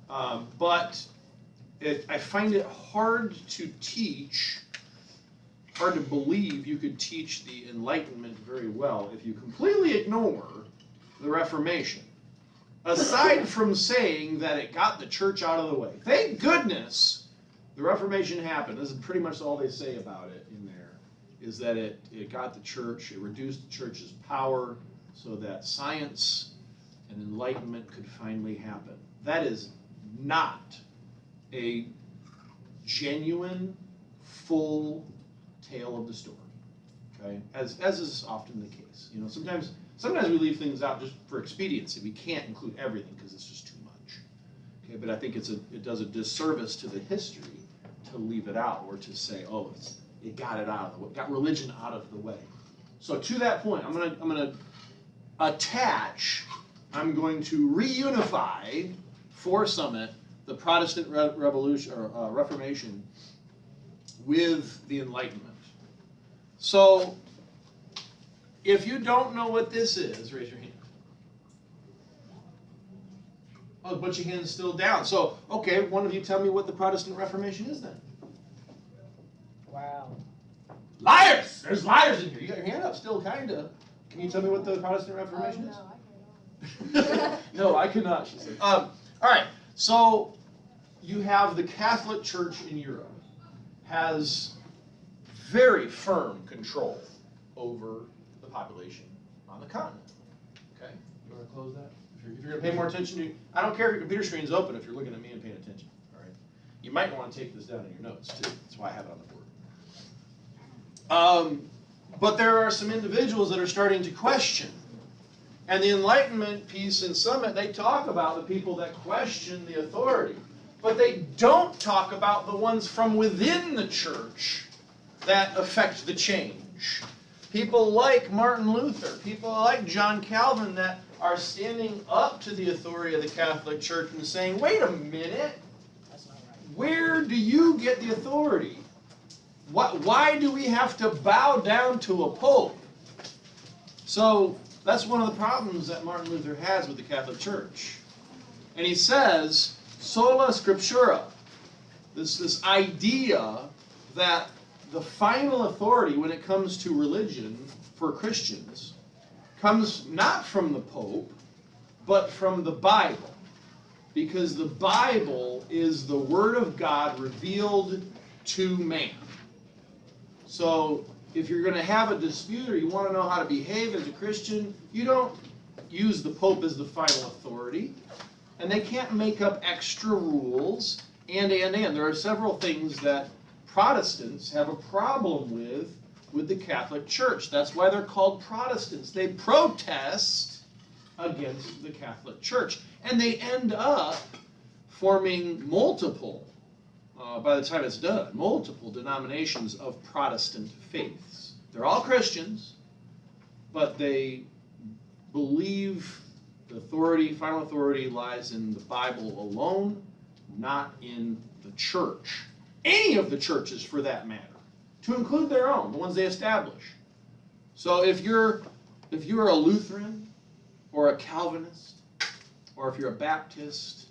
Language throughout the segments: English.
But I find it hard to teach, hard to believe you could teach the Enlightenment very well if you completely ignore the Reformation. Aside from saying that it got the church out of the way. Thank goodness the Reformation happened. This is pretty much all they say about it in there, is that it got the church, it reduced the church's power so that science and enlightenment could finally happen. That is not a genuine, full tale of the story, okay? As is often the case. You know, sometimes we leave things out just for expediency. We can't include everything because it's just too much. Okay, but I think it does a disservice to the history to leave it out or to say, oh, it got it out of the way, got religion out of the way. So to that point, I'm gonna attach. I'm going to reunify for Summit the Protestant Revolution or Reformation with the Enlightenment. So, if you don't know what this is, raise your hand. Oh, a bunch of hands still down. So, okay, one of you tell me what the Protestant Reformation is then. Wow. Liars! There's liars in here. You got your hand up still, kind of. Can you tell me what the Protestant Reformation is? No, I cannot. No, I cannot, she said. All right, so you have the Catholic Church in Europe has very firm control over the population on the continent. Okay, you want to close that? If you're going to pay more attention to, I don't care if your computer screen's open if you're looking at me and paying attention. All right, you might want to take this down in your notes too. That's why I have it on the board. But there are some individuals that are starting to question. And the Enlightenment piece in Summit, they talk about the people that question the authority. But they don't talk about the ones from within the church that affect the change. People like Martin Luther, people like John Calvin that are standing up to the authority of the Catholic Church and saying, wait a minute, That's not right. where do you get the authority? Why do we have to bow down to a pope? So that's one of the problems that Martin Luther has with the Catholic Church. And he says, sola scriptura, this idea that the final authority when it comes to religion for Christians comes not from the Pope, but from the Bible. Because the Bible is the Word of God revealed to man. So if you're going to have a dispute or you want to know how to behave as a Christian, you don't use the Pope as the final authority. And they can't make up extra rules. And. There are several things that Protestants have a problem with the Catholic Church. That's why they're called Protestants. They protest against the Catholic Church. And they end up forming multiple, by the time it's done, multiple denominations of Protestant faiths. They're all Christians, but they believe the authority, final authority, lies in the Bible alone, not in the church. Any of the churches, for that matter, to include their own, the ones they establish. So if you're a Lutheran, or a Calvinist, or if you're a Baptist,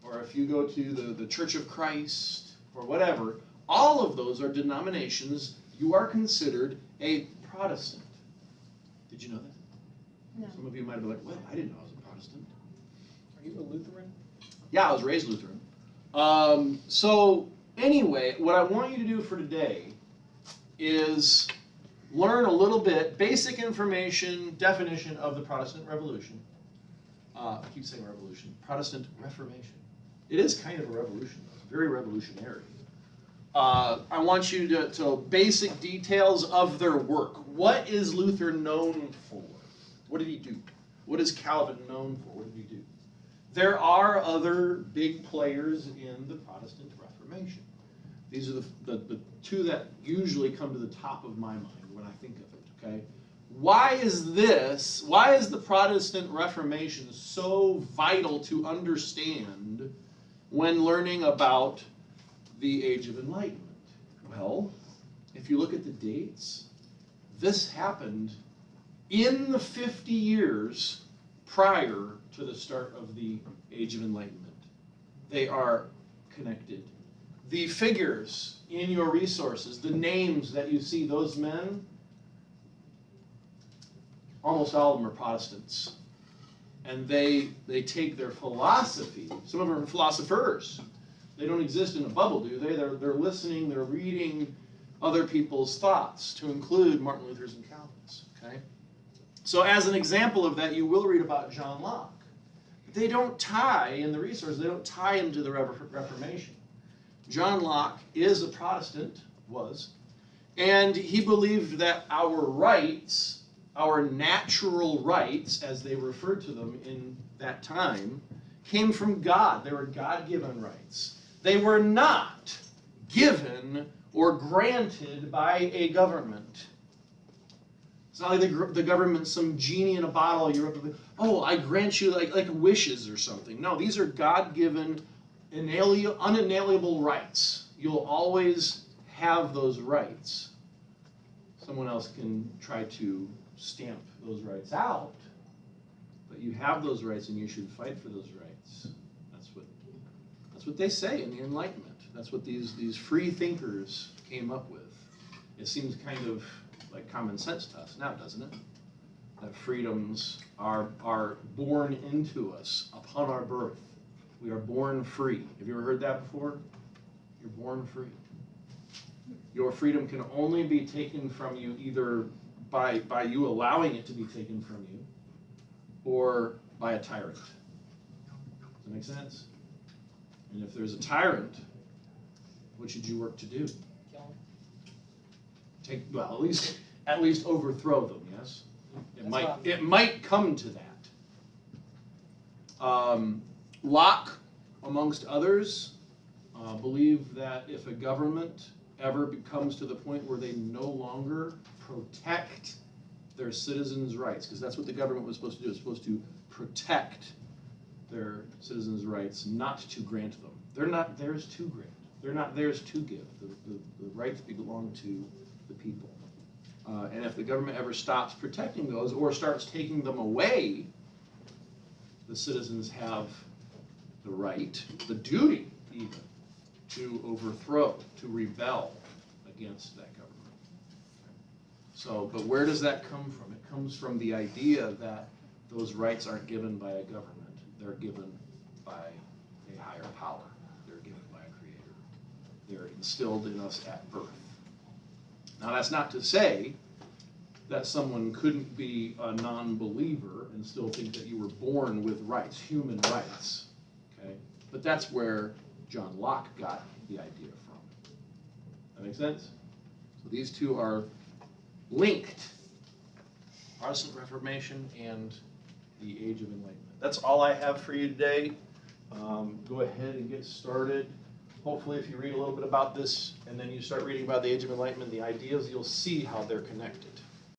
or if you go to the Church of Christ, or whatever, all of those are denominations. You are considered a Protestant. Did you know that? No. Some of you might be like, well, I didn't know I was a Protestant. Are you a Lutheran? Yeah, I was raised Lutheran. So anyway, what I want you to do for today is learn a little bit, basic information, definition of the Protestant Revolution. I keep saying revolution. Protestant Reformation. It is kind of a revolution, though. It's very revolutionary. I want you to basic details of their work. What is Luther known for? What did he do? What is Calvin known for? What did he do? There are other big players in the Protestant Reformation. These are the two that usually come to the top of my mind when I think of it, okay? Why is the Protestant Reformation so vital to understand when learning about the Age of Enlightenment? Well, if you look at the dates, this happened in the 50 years prior to the start of the Age of Enlightenment. They are connected. The figures in your resources, the names that you see, those men, almost all of them are Protestants. And they take their philosophy, some of them are philosophers. They don't exist in a bubble, do they? They're listening, they're reading other people's thoughts, to include Martin Luther's and Calvin's. Okay? So as an example of that, you will read about John Locke. They don't tie, in the resource, they don't tie him to the Reformation. John Locke is a Protestant, was, and he believed that our rights, our natural rights, as they referred to them in that time, came from God. They were God-given rights. They were not given or granted by a government. It's not like the government's some genie in a bottle. You're up to, oh, I grant you like wishes or something. No, these are God-given, unalienable rights. You'll always have those rights. Someone else can try to stamp those rights out, but you have those rights and you should fight for those rights. That's what they say in the Enlightenment. That's what these free thinkers came up with. It seems kind of like common sense to us now, doesn't it? That freedoms are born into us upon our birth. We are born free. Have you ever heard that before? You're born free. Your freedom can only be taken from you either by you allowing it to be taken from you or by a tyrant. Does that make sense? And if there's a tyrant, what should you work to do? Kill him. Well, at least overthrow them, yes? That's It might come to that. Locke, amongst others, believe that if a government ever comes to the point where they no longer protect their citizens' rights, because that's what the government was supposed to do, it's supposed to protect their citizens' rights, not to grant them. They're not theirs to grant. They're not theirs to give. The rights belong to the people. And if the government ever stops protecting those or starts taking them away, the citizens have the right, the duty even, to overthrow, to rebel against that government. So, but where does that come from? It comes from the idea that those rights aren't given by a government. They're given by a higher power. They're given by a creator. They're instilled in us at birth. Now, that's not to say that someone couldn't be a non-believer and still think that you were born with rights, human rights. Okay? But that's where John Locke got the idea from. That make sense? So these two are linked. Protestant Reformation and the Age of Enlightenment. That's all I have for you today. Go ahead and get started. Hopefully, if you read a little bit about this and then you start reading about the Age of Enlightenment, the ideas, you'll see how they're connected.